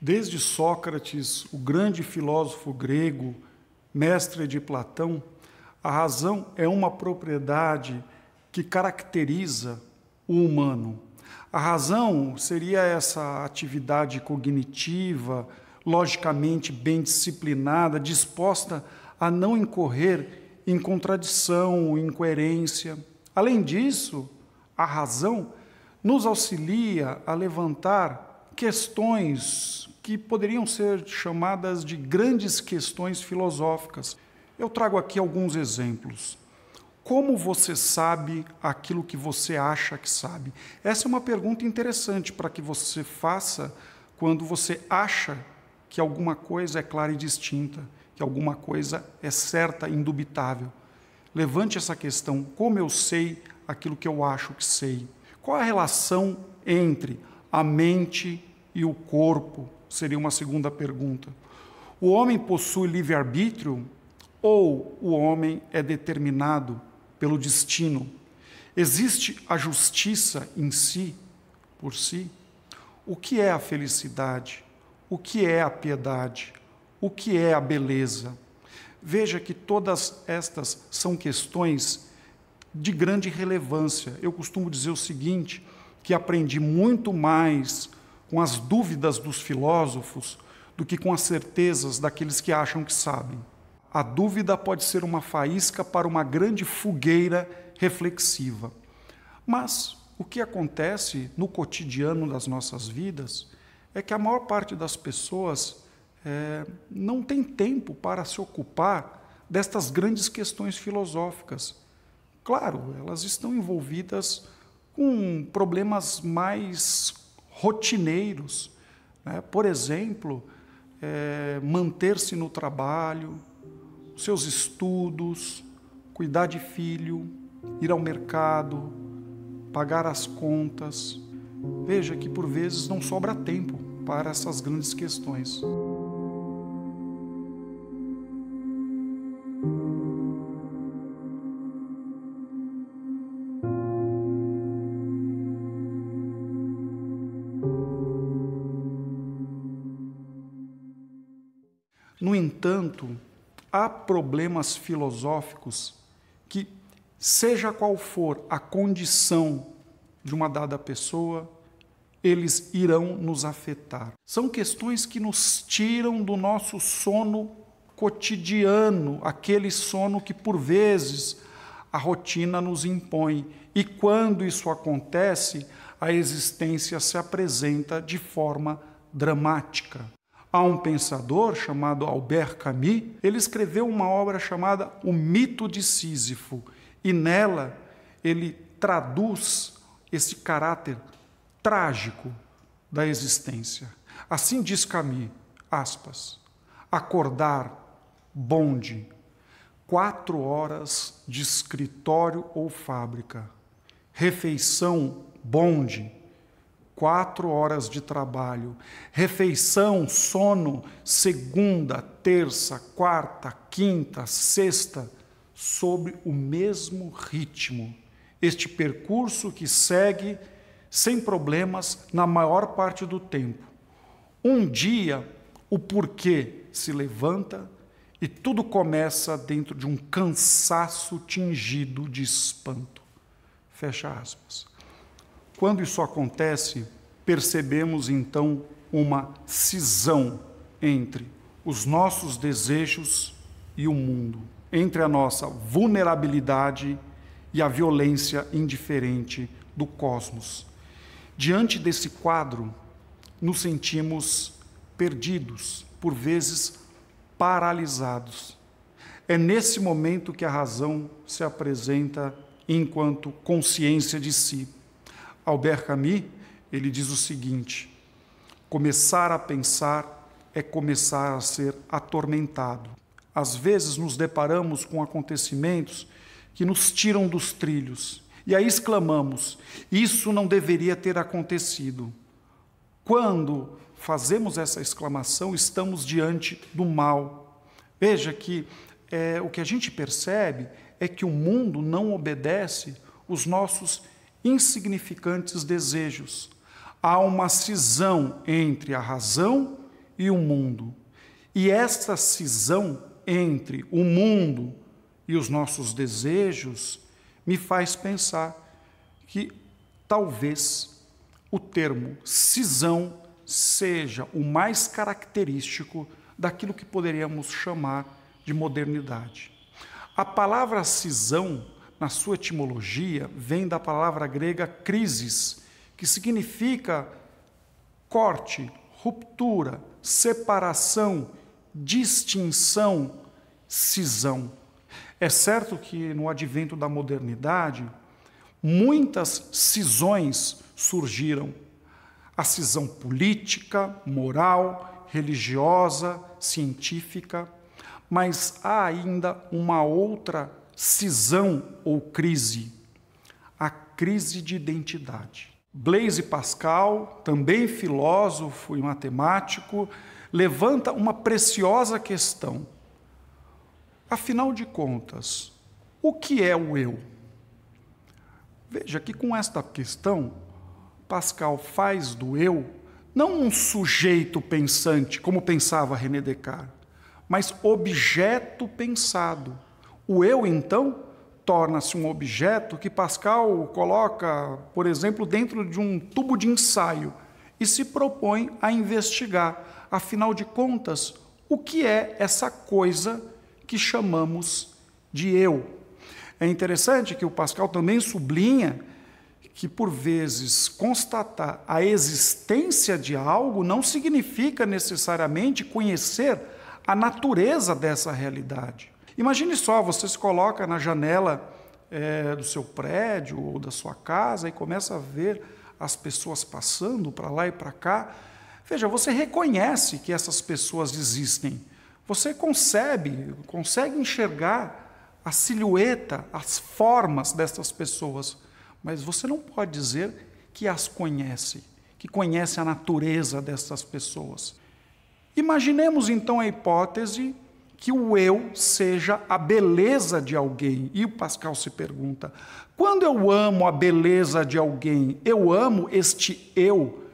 Desde Sócrates, o grande filósofo grego, mestre de Platão, a razão é uma propriedade que caracteriza o humano. A razão seria essa atividade cognitiva, logicamente bem disciplinada, disposta a não incorrer em contradição, incoerência. Além disso, a razão nos auxilia a levantar questões que poderiam ser chamadas de grandes questões filosóficas. Eu trago aqui alguns exemplos. Como você sabe aquilo que você acha que sabe? Essa é uma pergunta interessante para que você faça quando você acha que alguma coisa é clara e distinta, que alguma coisa é certa e indubitável. Levante essa questão: como eu sei aquilo que eu acho que sei? Qual a relação entre a mente e o corpo? Seria uma segunda pergunta. O homem possui livre-arbítrio ou o homem é determinado pelo destino? Existe a justiça em si, por si? O que é a felicidade? O que é a piedade? O que é a beleza? Veja que todas estas são questões de grande relevância. Eu costumo dizer o seguinte, que aprendi muito mais com as dúvidas dos filósofos do que com as certezas daqueles que acham que sabem. A dúvida pode ser uma faísca para uma grande fogueira reflexiva. Mas o que acontece no cotidiano das nossas vidas é que a maior parte das pessoas não tem tempo para se ocupar destas grandes questões filosóficas. Claro, elas estão envolvidas com problemas mais rotineiros, né? Por exemplo, manter-se no trabalho, seus estudos, cuidar de filho, ir ao mercado, pagar as contas. Veja que, por vezes, não sobra tempo para essas grandes questões. No entanto, há problemas filosóficos que, seja qual for a condição de uma dada pessoa, eles irão nos afetar. São questões que nos tiram do nosso sono cotidiano, aquele sono que, por vezes, a rotina nos impõe. E quando isso acontece, a existência se apresenta de forma dramática. Há um pensador chamado Albert Camus, ele escreveu uma obra chamada O Mito de Sísifo, e nela ele traduz esse caráter trágico da existência. Assim diz Camus, aspas, acordar, bonde, 4 horas de escritório ou fábrica, refeição, bonde, 4 horas de trabalho, refeição, sono, segunda, terça, quarta, quinta, sexta, sob o mesmo ritmo. Este percurso que segue sem problemas na maior parte do tempo. Um dia, o porquê se levanta e tudo começa dentro de um cansaço tingido de espanto. Fecha aspas. Quando isso acontece, percebemos então uma cisão entre os nossos desejos e o mundo, entre a nossa vulnerabilidade e a violência indiferente do cosmos. Diante desse quadro, nos sentimos perdidos, por vezes paralisados. É nesse momento que a razão se apresenta enquanto consciência de si. Albert Camus, ele diz o seguinte: começar a pensar é começar a ser atormentado. Às vezes nos deparamos com acontecimentos que nos tiram dos trilhos, e aí exclamamos: isso não deveria ter acontecido. Quando fazemos essa exclamação, estamos diante do mal. Veja que o que a gente percebe é que o mundo não obedece os nossos insignificantes desejos. Há uma cisão entre a razão e o mundo. E essa cisão entre o mundo e os nossos desejos me faz pensar que talvez o termo cisão seja o mais característico daquilo que poderíamos chamar de modernidade. A palavra cisão, na sua etimologia, vem da palavra grega crisis, que significa corte, ruptura, separação, distinção, cisão. É certo que no advento da modernidade, muitas cisões surgiram. A cisão política, moral, religiosa, científica, mas há ainda uma outra cisão ou crise, a crise de identidade. Blaise Pascal, também filósofo e matemático, levanta uma preciosa questão. Afinal de contas, o que é o eu? Veja que com esta questão, Pascal faz do eu não um sujeito pensante, como pensava René Descartes, mas objeto pensado. O eu, então, torna-se um objeto que Pascal coloca, por exemplo, dentro de um tubo de ensaio e se propõe a investigar, afinal de contas, o que é essa coisa que chamamos de eu. É interessante que o Pascal também sublinha que, por vezes, constatar a existência de algo não significa necessariamente conhecer a natureza dessa realidade. Imagine só, você se coloca na janela do seu prédio ou da sua casa e começa a ver as pessoas passando para lá e para cá. Veja, você reconhece que essas pessoas existem. Você consegue enxergar a silhueta, as formas dessas pessoas, mas você não pode dizer que as conhece, que conhece a natureza dessas pessoas. Imaginemos então a hipótese que o eu seja a beleza de alguém. E o Pascal se pergunta, quando eu amo a beleza de alguém, eu amo este eu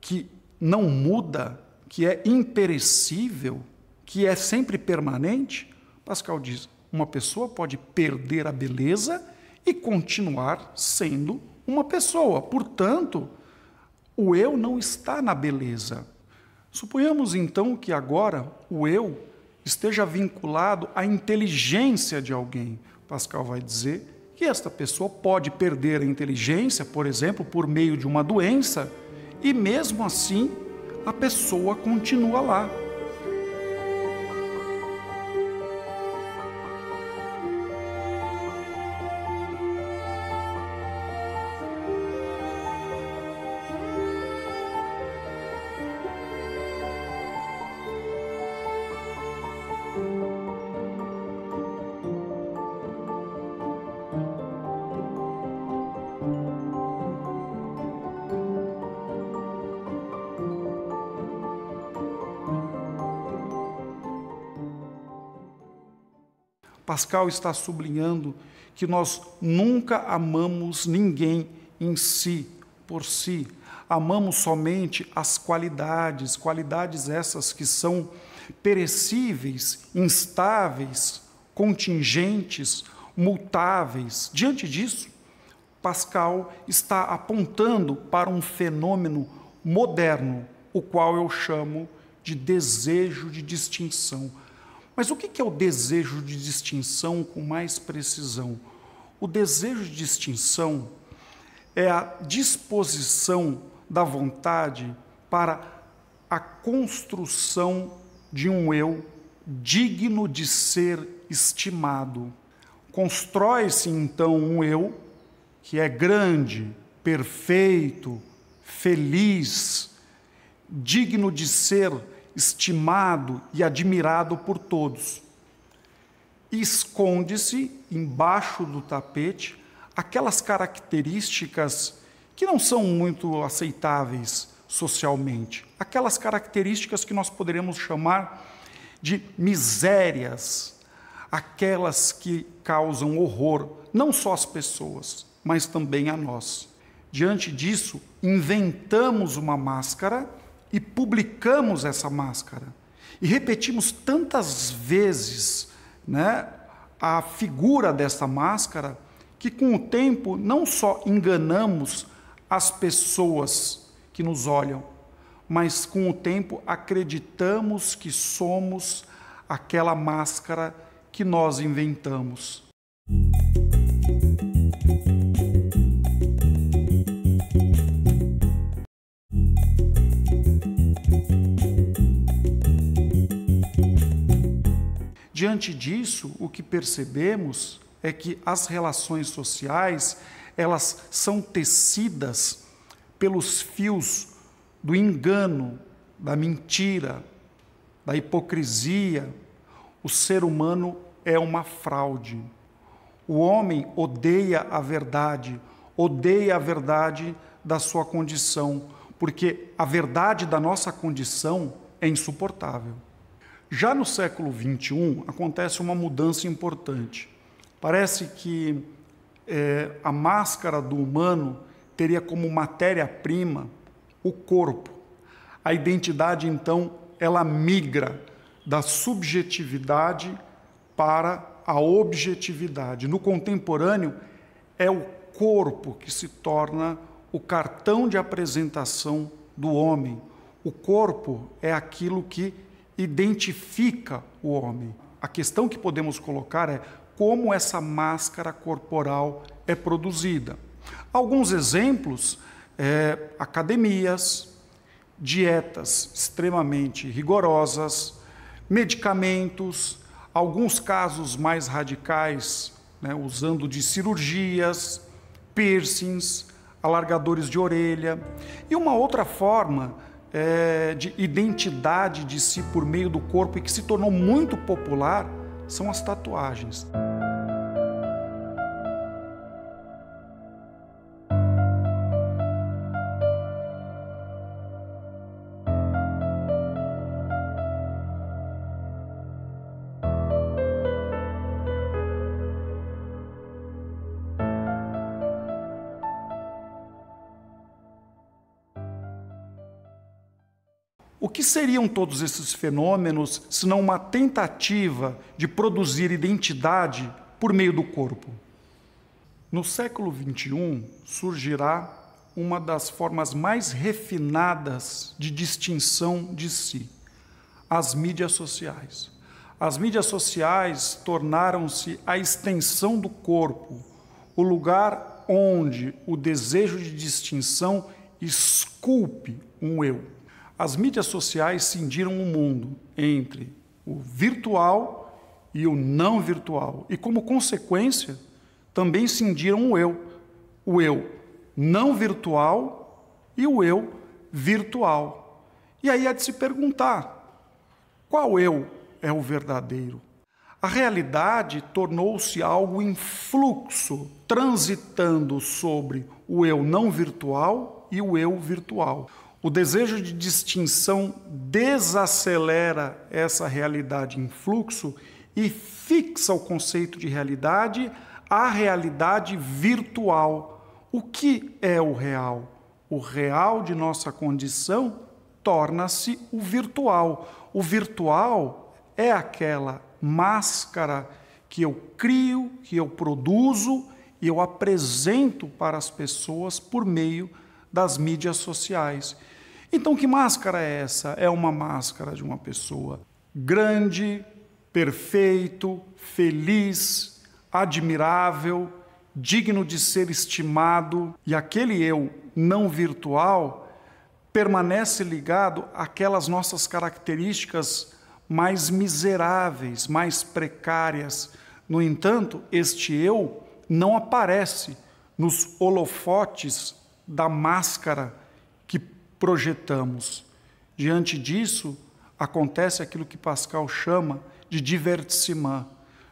que não muda, que é imperecível, que é sempre permanente? Pascal diz, uma pessoa pode perder a beleza e continuar sendo uma pessoa. Portanto, o eu não está na beleza. Suponhamos então que agora o eu esteja vinculado à inteligência de alguém. Pascal vai dizer que esta pessoa pode perder a inteligência, por exemplo, por meio de uma doença, e mesmo assim a pessoa continua lá. Pascal está sublinhando que nós nunca amamos ninguém em si, por si. Amamos somente as qualidades essas que são perecíveis, instáveis, contingentes, mutáveis. Diante disso, Pascal está apontando para um fenômeno moderno, o qual eu chamo de desejo de distinção. Mas o que é o desejo de distinção com mais precisão? O desejo de distinção é a disposição da vontade para a construção de um eu digno de ser estimado. Constrói-se, então, um eu que é grande, perfeito, feliz, digno de ser estimado e admirado por todos. E esconde-se embaixo do tapete aquelas características que não são muito aceitáveis socialmente, aquelas características que nós poderíamos chamar de misérias, aquelas que causam horror, não só às pessoas, mas também a nós. Diante disso, inventamos uma máscara e publicamos essa máscara. E repetimos tantas vezes, né, a figura dessa máscara, que com o tempo não só enganamos as pessoas que nos olham, mas com o tempo acreditamos que somos aquela máscara que nós inventamos. Diante disso, o que percebemos é que as relações sociais, elas são tecidas pelos fios do engano, da mentira, da hipocrisia. O ser humano é uma fraude. O homem odeia a verdade da sua condição, porque a verdade da nossa condição é insuportável. Já no século XXI, acontece uma mudança importante. Parece que a máscara do humano teria como matéria-prima o corpo. A identidade, então, ela migra da subjetividade para a objetividade. No contemporâneo, é o corpo que se torna o cartão de apresentação do homem. O corpo é aquilo que identifica o homem. A questão que podemos colocar é como essa máscara corporal é produzida. Alguns exemplos: academias, dietas extremamente rigorosas, medicamentos, alguns casos mais radicais, né, usando de cirurgias, piercings, alargadores de orelha. E uma outra forma de identidade de si por meio do corpo e que se tornou muito popular são as tatuagens. O que seriam todos esses fenômenos, senão uma tentativa de produzir identidade por meio do corpo? No século XXI, surgirá uma das formas mais refinadas de distinção de si: as mídias sociais. As mídias sociais tornaram-se a extensão do corpo, o lugar onde o desejo de distinção esculpe um eu. As mídias sociais cindiram o mundo entre o virtual e o não virtual. E, como consequência, também cindiram o eu não virtual e o eu virtual. E aí há de se perguntar: qual eu é o verdadeiro? A realidade tornou-se algo em fluxo, transitando sobre o eu não virtual e o eu virtual. O desejo de distinção desacelera essa realidade em fluxo e fixa o conceito de realidade à realidade virtual. O que é o real? O real de nossa condição torna-se o virtual. O virtual é aquela máscara que eu crio, que eu produzo e eu apresento para as pessoas por meio das mídias sociais. Então, que máscara é essa? É uma máscara de uma pessoa grande, perfeito, feliz, admirável, digno de ser estimado, e aquele eu não virtual permanece ligado àquelas nossas características mais miseráveis, mais precárias. No entanto, este eu não aparece nos holofotes da máscara que projetamos. Diante disso, acontece aquilo que Pascal chama de divertissement.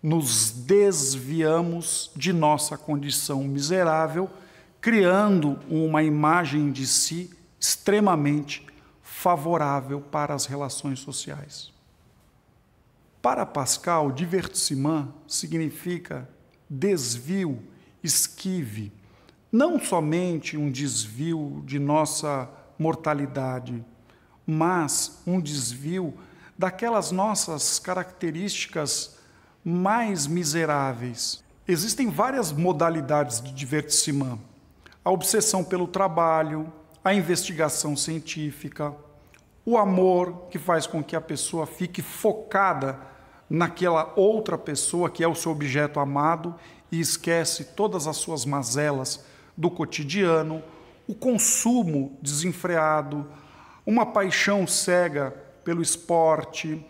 Nos desviamos de nossa condição miserável, criando uma imagem de si extremamente favorável para as relações sociais. Para Pascal, divertissement significa desvio, esquive, não somente um desvio de nossa mortalidade, mas um desvio daquelas nossas características mais miseráveis. Existem várias modalidades de divertissement: a obsessão pelo trabalho, a investigação científica, o amor, que faz com que a pessoa fique focada naquela outra pessoa que é o seu objeto amado e esquece todas as suas mazelas do cotidiano, o consumo desenfreado, uma paixão cega pelo esporte,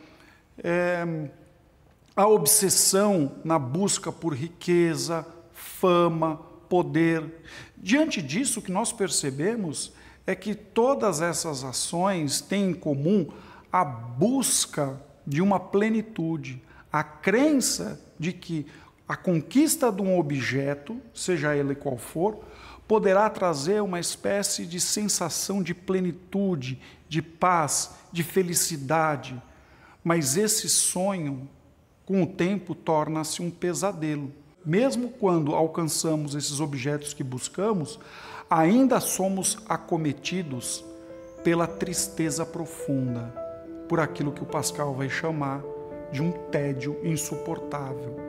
a obsessão na busca por riqueza, fama, poder. Diante disso, o que nós percebemos é que todas essas ações têm em comum a busca de uma plenitude, a crença de que a conquista de um objeto, seja ele qual for, poderá trazer uma espécie de sensação de plenitude, de paz, de felicidade. Mas esse sonho, com o tempo, torna-se um pesadelo. Mesmo quando alcançamos esses objetos que buscamos, ainda somos acometidos pela tristeza profunda, por aquilo que o Pascal vai chamar de um tédio insuportável.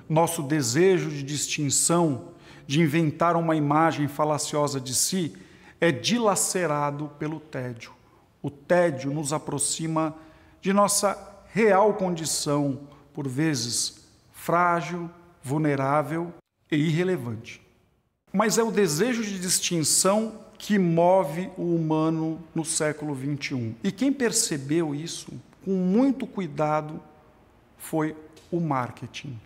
Nosso desejo de distinção, de inventar uma imagem falaciosa de si, é dilacerado pelo tédio. O tédio nos aproxima de nossa real condição, por vezes frágil, vulnerável e irrelevante. Mas é o desejo de distinção que move o humano no século XXI. E quem percebeu isso com muito cuidado foi o marketing.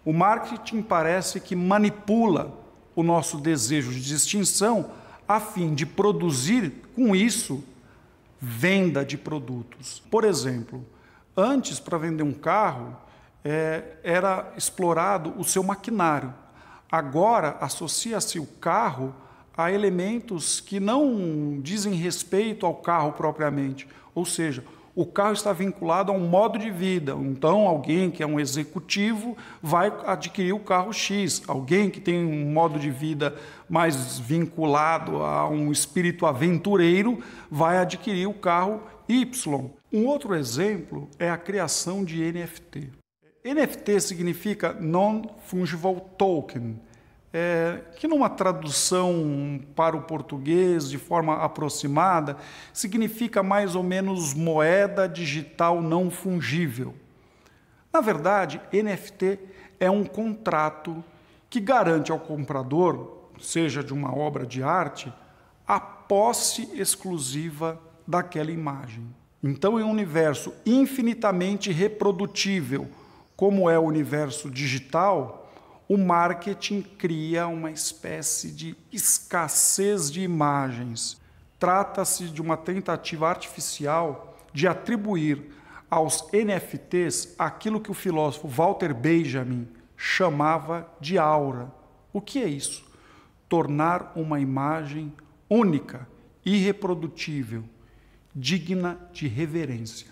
O marketing parece que manipula o nosso desejo de distinção a fim de produzir, com isso, venda de produtos. Por exemplo, antes, para vender um carro, era explorado o seu maquinário. Agora, associa-se o carro a elementos que não dizem respeito ao carro propriamente. Ou seja, o carro está vinculado a um modo de vida. Então, alguém que é um executivo vai adquirir o carro X. Alguém que tem um modo de vida mais vinculado a um espírito aventureiro vai adquirir o carro Y. Um outro exemplo é a criação de NFT. NFT significa Non-Fungible Token, que numa tradução para o português de forma aproximada significa mais ou menos moeda digital não fungível. Na verdade, NFT é um contrato que garante ao comprador, seja de uma obra de arte, a posse exclusiva daquela imagem. Então, em um universo infinitamente reprodutível, como é o universo digital, o marketing cria uma espécie de escassez de imagens. Trata-se de uma tentativa artificial de atribuir aos NFTs aquilo que o filósofo Walter Benjamin chamava de aura. O que é isso? Tornar uma imagem única, irreprodutível, digna de reverência.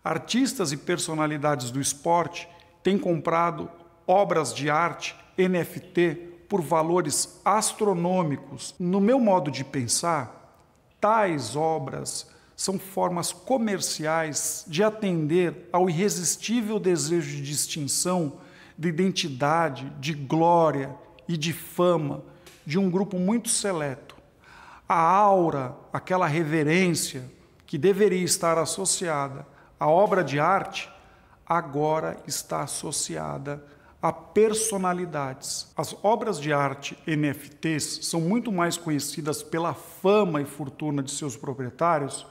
Artistas e personalidades do esporte têm comprado obras de arte NFT por valores astronômicos. No meu modo de pensar, tais obras são formas comerciais de atender ao irresistível desejo de distinção, de identidade, de glória e de fama de um grupo muito seleto. A aura, aquela reverência que deveria estar associada à obra de arte, agora está associada a personalidades. As obras de arte NFTs são muito mais conhecidas pela fama e fortuna de seus proprietários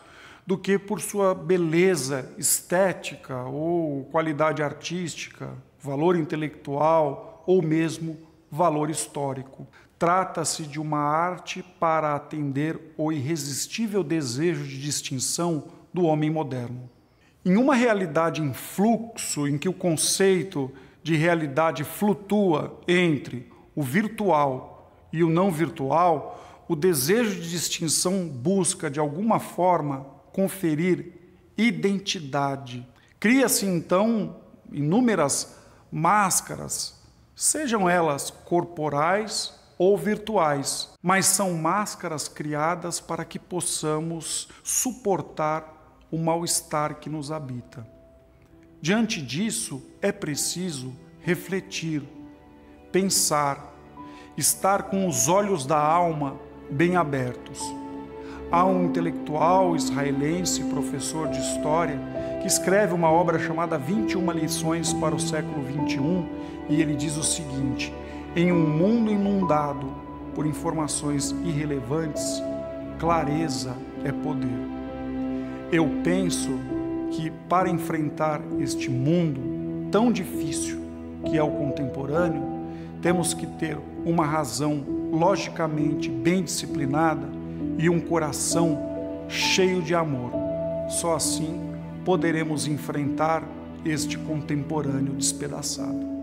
do que por sua beleza estética ou qualidade artística, valor intelectual ou mesmo valor histórico. Trata-se de uma arte para atender o irresistível desejo de distinção do homem moderno. Em uma realidade em fluxo, em que o conceito de realidade flutua entre o virtual e o não virtual, o desejo de distinção busca, de alguma forma, conferir identidade. Cria-se, então, inúmeras máscaras, sejam elas corporais ou virtuais, mas são máscaras criadas para que possamos suportar o mal-estar que nos habita. Diante disso, é preciso refletir, pensar, estar com os olhos da alma bem abertos. Há um intelectual israelense, professor de história, que escreve uma obra chamada 21 lições para o século XXI, e ele diz o seguinte: em um mundo inundado por informações irrelevantes, clareza é poder. Eu penso que para enfrentar este mundo tão difícil que é o contemporâneo, temos que ter uma razão logicamente bem disciplinada e um coração cheio de amor. Só assim poderemos enfrentar este contemporâneo despedaçado.